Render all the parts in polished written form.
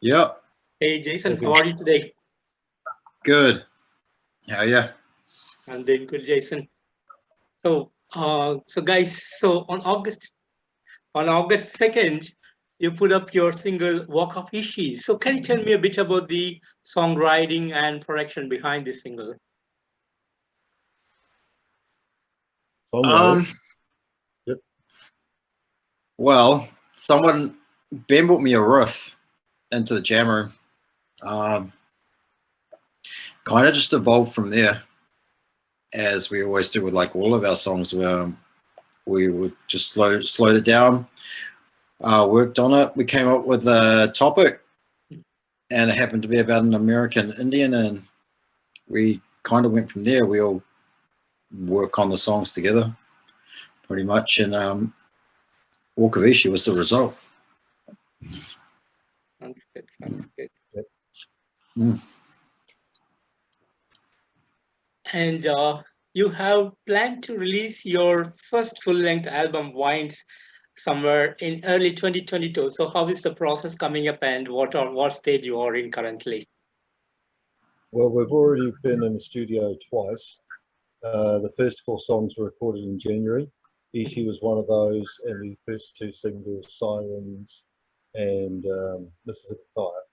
Yep. Hey, Jason, how are you today? Good. How are you? I'm doing good, Jason. So guys, so on August 2nd, you put up your single "Walk of Ishi." So can you tell me a bit about the songwriting and production behind this single? Um, Yep. well, Ben brought me a riff into the jam room. Kind of just evolved from there, as we always do with like all of our songs, where we would just slowed it down, worked on it. We came up with a topic, and it happened to be about an American Indian, and we kind of went from there. We all work on the songs together, pretty much, and Walk of Ishi was the result. Sounds good. Sounds good. Yep. Mm. And you have planned to release your first full-length album, Wines, somewhere in early 2022. So how is the process coming up, and what stage you are in currently? Well, we've already been in the studio twice. The first 4 songs were recorded in January. Ishi was one of those, and the first 2 singles, Sirens and Mississippi Fire.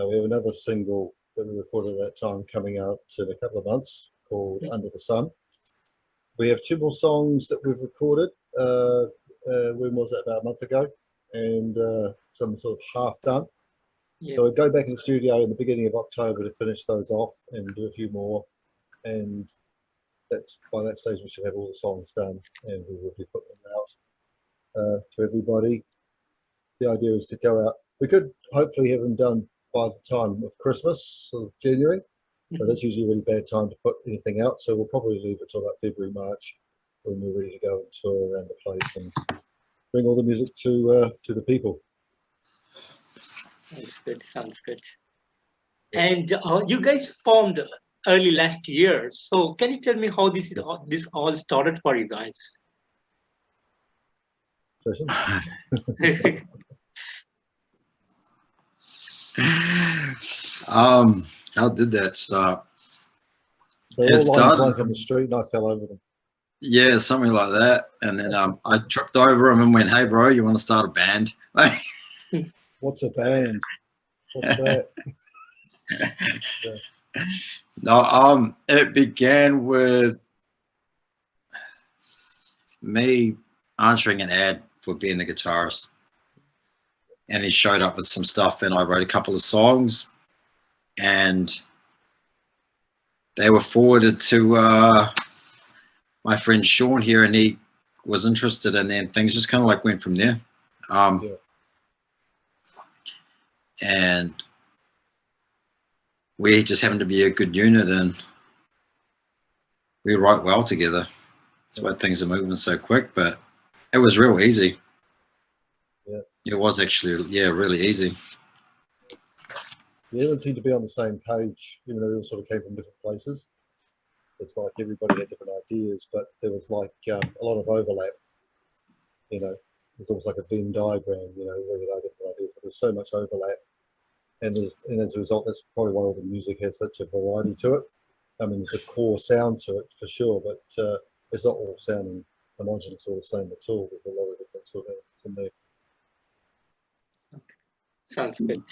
We have another single that we recorded at that time coming out in a couple of months called Under the Sun. We have 2 more songs that we've recorded. When was that? About a month ago, and some sort of half done. Yeah. So we'll go back in the studio in the beginning of October to finish those off and do a few more. And that's by that stage we should have all the songs done, and we will be putting them out to everybody. The idea is to go out. We could hopefully have them done by the time of Christmas, sort of January, but that's usually a really bad time to put anything out. So we'll probably leave it till about February, March, when we're ready to go and tour around the place and bring all the music to the people. Sounds good. Sounds good. And you guys formed early last year. So can you tell me how this all started for you guys? Jason? How did that start? They all lying drunk in the street, and I fell over them. Yeah, something like that. And then I tripped over him and went, "Hey, bro, you want to start a band?" What's a band? What's that? No, it began with me answering an ad for being the guitarist, and he showed up with some stuff, and I wrote a couple of songs, and they were forwarded to my friend Sean here, and he was interested, and then things just kind of like went from there. And we just happened to be a good unit, and we write well together. That's why things are moving so quick, but it was real easy. Yeah. It was actually, really easy. Yeah, everyone seemed to be on the same page, even though we all sort of came from different places. It's like everybody had different ideas, but there was like a lot of overlap. You know, it's almost like a Venn diagram. You know, where you had different ideas, but there's so much overlap, and as a result, that's probably why all the music has such a variety to it. I mean, there's a core sound to it for sure, but it's not all sounding homogenous or the same at all. There's a lot of different sort of elements in there. Sounds good.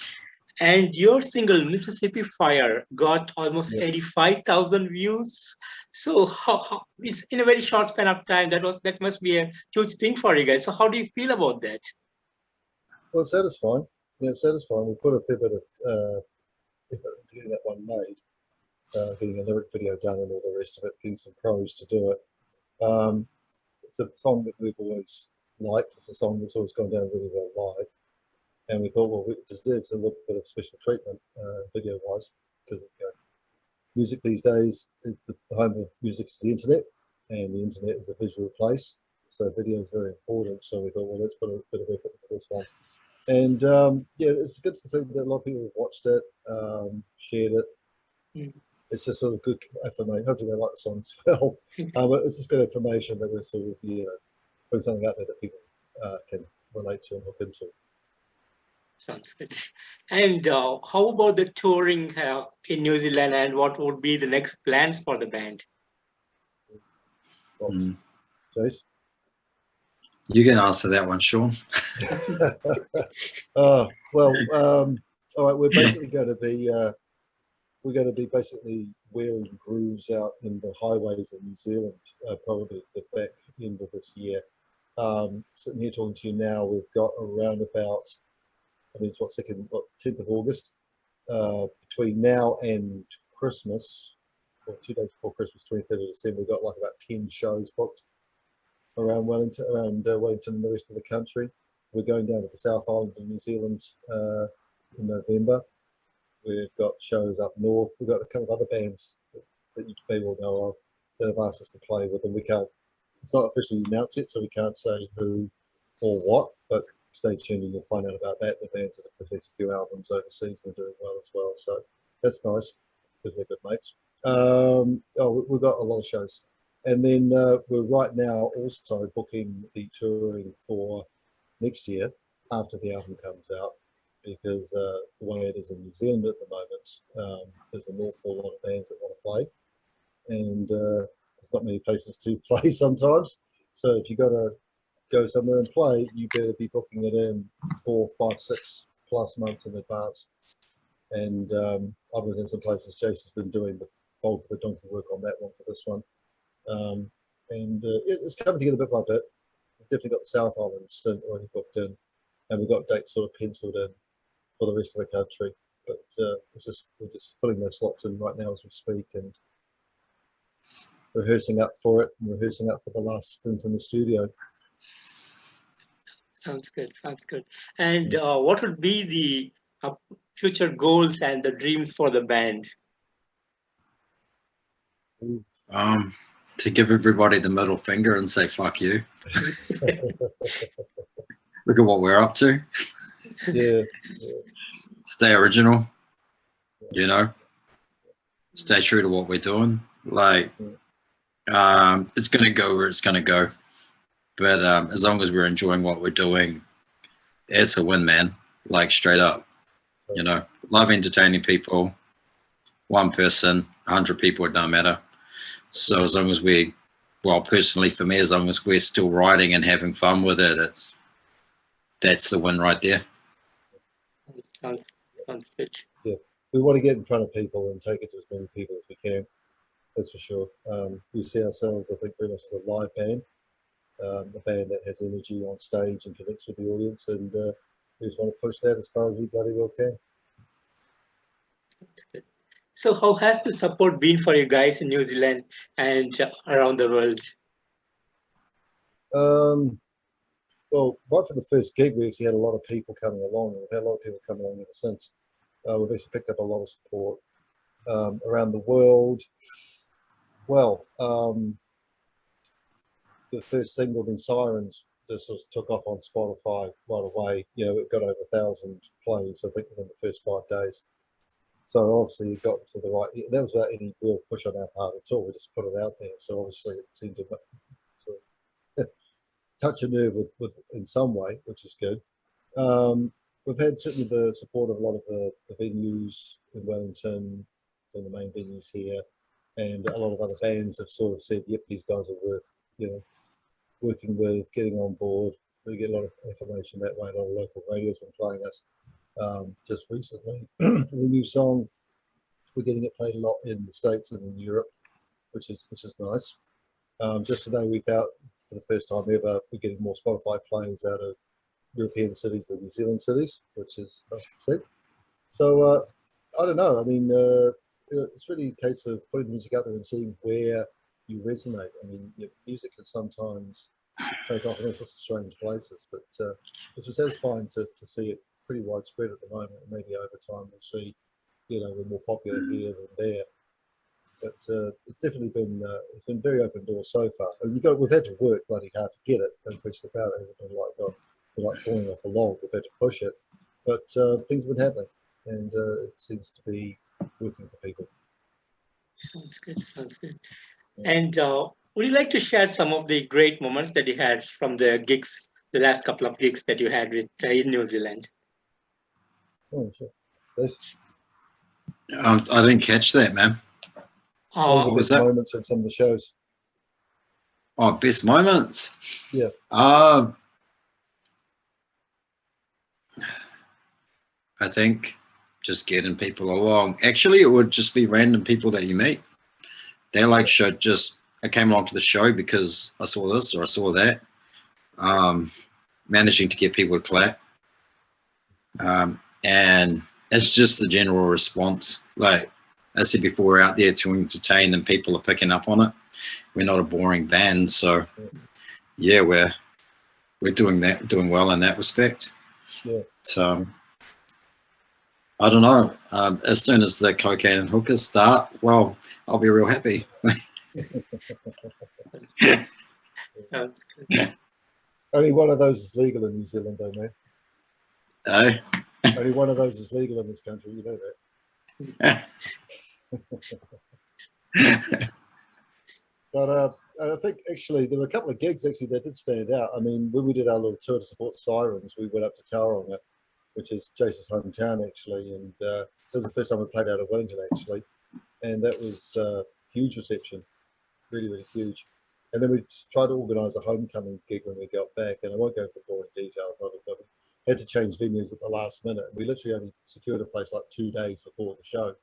And your single Mississippi Fire got almost 85,000 views. So how it's in a very short span of time. That must be a huge thing for you guys. So how do you feel about that? Well, it's satisfying. Yeah, it's satisfying. We put a fair bit of effort into getting that one made, getting a lyric video done and all the rest of it, getting some pros to do it. It's a song that we've always liked. It's a song that's always gone down really well live. And we thought, well, it deserves a little bit of special treatment video-wise, because music these days, the home of music is the internet, and the internet is a visual place. So video is very important. So we thought, well, let's put a bit of effort into this one. And yeah, it's good to see that a lot of people have watched it, shared it. It's just sort of good information. Hopefully they like the song as well. But it's just good information that we're sort of, putting something out there that people can relate to and look into. Sounds good. And how about the touring in New Zealand, and what would be the next plans for the band? Lots. Jace? You can answer that one, Sean. Well, all right. We're basically going to be basically wearing grooves out in the highways of New Zealand, probably at the back end of this year. Sitting here talking to you now, we've got around about, I mean, it's 10th of August. Between now and Christmas, or 2 days before Christmas, 23rd of December, we've got like about 10 shows booked around Wellington, Wellington and the rest of the country. We're going down to the South Island of New Zealand in November. We've got shows up north. We've got a couple of other bands that you may well know of that have asked us to play with, and we can't. It's not officially announced yet, so we can't say who or what. But stay tuned, and you'll find out about that. The bands that have released a few albums overseas and doing well as well. So that's nice because they're good mates. We've got a lot of shows, and then we're right now also booking the touring for next year after the album comes out. Because the way it is in New Zealand at the moment, there's an awful lot of bands that want to play, and there's not many places to play sometimes. So if you got to go somewhere and play, you better be booking it in 4, 5, 6 plus months in advance. And I've been in some places. Jason's been doing the bulk of the donkey work on that one for this one, and it's coming together bit by bit. We've definitely got the South Island stint already booked in, and we've got dates sort of penciled in for the rest of the country, but we're just filling those slots in right now as we speak and rehearsing up for it and rehearsing up for the last stint in the studio. Sounds good. Sounds good. And what would be the future goals and the dreams for the band? To give everybody the middle finger and say fuck you. Look at what we're up to. Yeah. Stay original, you know, stay true to what we're doing. Like, it's going to go where it's going to go. But as long as we're enjoying what we're doing, it's a win, man. Like, straight up, you know, love entertaining people. One person, 100 people, it don't matter. So as long as personally for me, as long as we're still writing and having fun with it, that's the win right there. Sounds good. Yeah, we want to get in front of people and take it to as many people as we can. That's for sure. We see ourselves, I think, very much as a live band, a band that has energy on stage and connects with the audience, and we just want to push that as far as we bloody well can. That's good. So, how has the support been for you guys in New Zealand and around the world? Well, right from the first gig, we actually had a lot of people coming along, and we've had a lot of people coming along ever since. We've actually picked up a lot of support around the world. Well, the first single, "Been Sirens," just sort of took off on Spotify right away. You know, it got over 1,000 plays, I think, within the first 5 days. So obviously it got to the right. That was without any real push on our part at all. We just put it out there. So obviously it seemed to sort of touch a nerve with in some way, which is good. We've had certainly the support of a lot of the venues in Wellington, and the main venues here, and a lot of other bands have sort of said, "Yep, these guys are worth working with, getting on board." We get a lot of information that way. A lot of local radio's been playing us just recently. The new song, we're getting it played a lot in the States and in Europe, which is nice. Just today we found for the first time ever we're getting more Spotify plays out of European cities than New Zealand cities, which is nice to see. So I don't know. I mean, it's really a case of putting music out there and seeing where you resonate. I mean, music can sometimes take off in all sorts of strange places, but it's satisfying to see it pretty widespread at the moment, and maybe over time we'll see, we're more popular here than there. But it's definitely been very open doors so far. I mean, we've had to work bloody hard to get it. No question about it. It hasn't been like falling off a log. We've had to push it, but things have been happening, and it seems to be working for people. Sounds good. Sounds good. Yeah. And would you like to share some of the great moments that you had from the gigs, the last couple of gigs that you had with in New Zealand? Oh, sure. There's I didn't catch that, man. one of the Uh, was best that? moments in some of the shows. Oh, best moments. Yeah. I think just getting people along. Actually, it would just be random people that you meet. They like should just. I came along to the show because I saw this or I saw that. Managing to get people to clap, and it's just the general response. Like I said before, we're out there to entertain, and people are picking up on it. We're not a boring band, so yeah, we're doing well in that respect. Yeah. So I don't know. As soon as the cocaine and hookers start, well, I'll be real happy. Sounds good. Only one of those is legal in New Zealand, though, man. Eh? Only one of those is legal in this country. You know that. But I think actually there were a couple of gigs actually that did stand out. I mean, when we did our little tour to support Sirens, we went up to Tauranga, which is Chase's hometown actually, and that was the first time we played out of Wellington actually, and that was huge reception, really, really huge. And then we tried to organise a homecoming gig when we got back, and I won't go into boring details of it, but we had to change venues at the last minute. We literally only secured a place like 2 days before the show,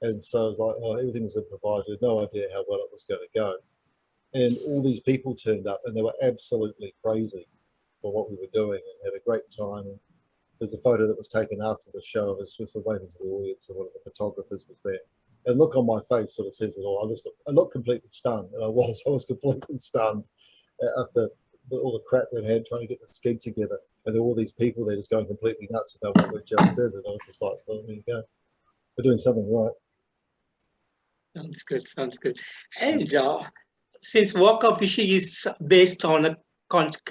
and so it was like, oh, everything was improvised. We had no idea how well it was going to go. And all these people turned up and they were absolutely crazy for what we were doing and had a great time. And there's a photo that was taken after the show of us just waving to the audience, and one of the photographers was there. And look on my face sort of says it all. I looked completely stunned, and I was completely stunned after all the crap we had trying to get this gig together. And there were all these people there just going completely nuts about what we just did. And I was just like, well, there you go. We're doing something right. Sounds good. Sounds good. And since Walk of Fishing is based on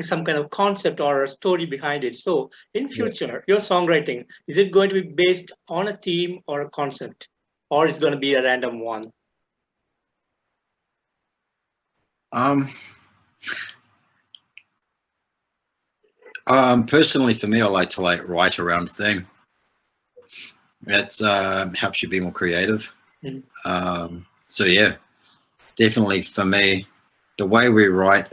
some kind of concept or a story behind it, so in Yeah. future, your songwriting, is it going to be based on a theme or a concept, or it's going to be a random one? Personally, for me, I like to write around a theme. It helps you be more creative. So yeah, definitely for me, the way we write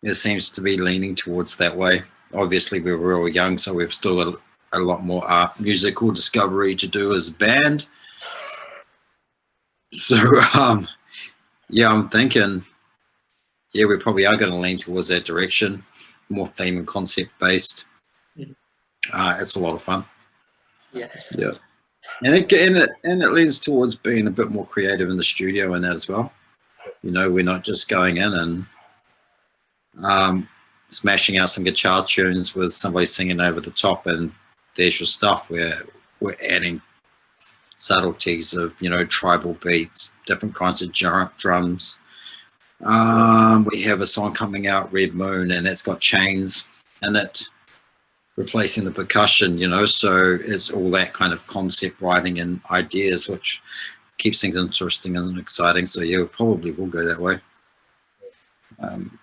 it seems to be leaning towards that way. Obviously, we're real young, so we've still got a lot more musical discovery to do as a band. So yeah, I'm thinking, yeah, we probably are going to lean towards that direction, more theme and concept based. It's a lot of fun. Yeah. Yeah, and it leans towards being a bit more creative in the studio and that as well. You know, we're not just going in and smashing out some guitar tunes with somebody singing over the top and there's your stuff. We're adding subtleties of, you know, tribal beats, different kinds of drums. We have a song coming out, Red Moon, and that's got chains in it, replacing the percussion, you know, so it's all that kind of concept writing and ideas, which keeps things interesting and exciting. So yeah, we probably will go that way.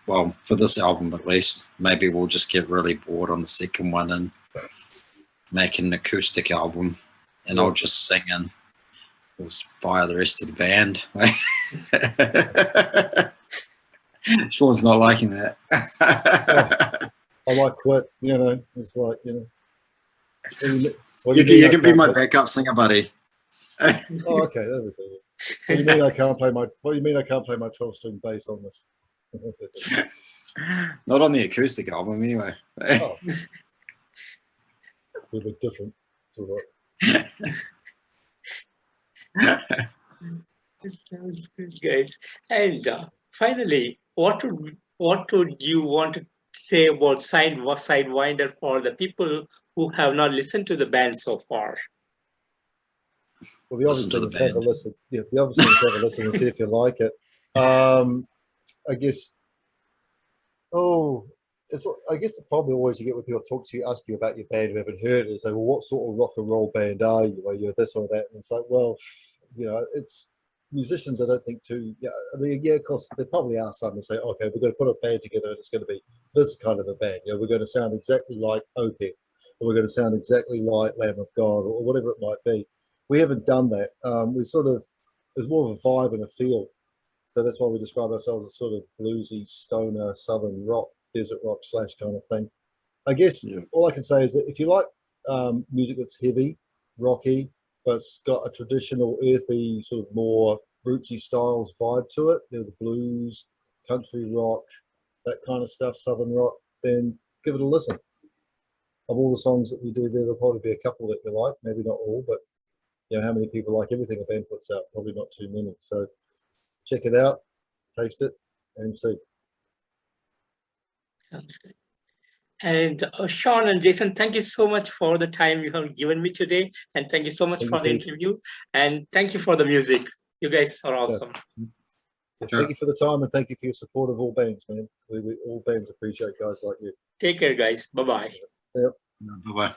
Well, for this album at least. Maybe we'll just get really bored on the second one and make an acoustic album, and I'll just sing and we'll fire the rest of the band. Sean's not liking that. I might quit, you know. It's like, you know. You can be my backup singer, buddy. Oh, okay, there we go. What do you mean I can't play my 12-string bass on this? Not on the acoustic album, anyway. Oh. A bit different. Sounds good, guys. And finally, what would you want to say about Sidewinder for the people who have not listened to the band so far? Well, the obvious thing is have a listen. Yeah, the obvious thing is have a listen and see if you like it. I guess. I guess the problem always you get when people talk to you, ask you about your band who haven't heard it, is say, well, what sort of rock and roll band are you? Are you this or that? And it's like, well, you know, it's musicians. I don't think too. Yeah, I mean, yeah, of course, there probably are some that say, okay, we're going to put a band together and it's going to be this kind of a band. You know, we're going to sound exactly like Opeth, or we're going to sound exactly like Lamb of God, or whatever it might be. We haven't done that. We sort of, there's more of a vibe and a feel. So that's why we describe ourselves as sort of bluesy, stoner, southern rock, desert rock / kind of thing. I guess all I can say is that if you like music that's heavy, rocky, but it's got a traditional, earthy, sort of more rootsy styles vibe to it, you know, the blues, country rock, that kind of stuff, southern rock, then give it a listen. Of all the songs that we do there, there'll probably be a couple that you like, maybe not all, but you know, how many people like everything a band puts out? Probably not too many. So check it out, taste it, and see. Sounds good. And Sean and Jason, thank you so much for the time you have given me today. And thank you so much for the interview. And thank you for the music. You guys are awesome. Yeah, thank you for the time, and thank you for your support of all bands, man. We all bands appreciate guys like you. Take care, guys. Bye-bye. Yep. Bye-bye.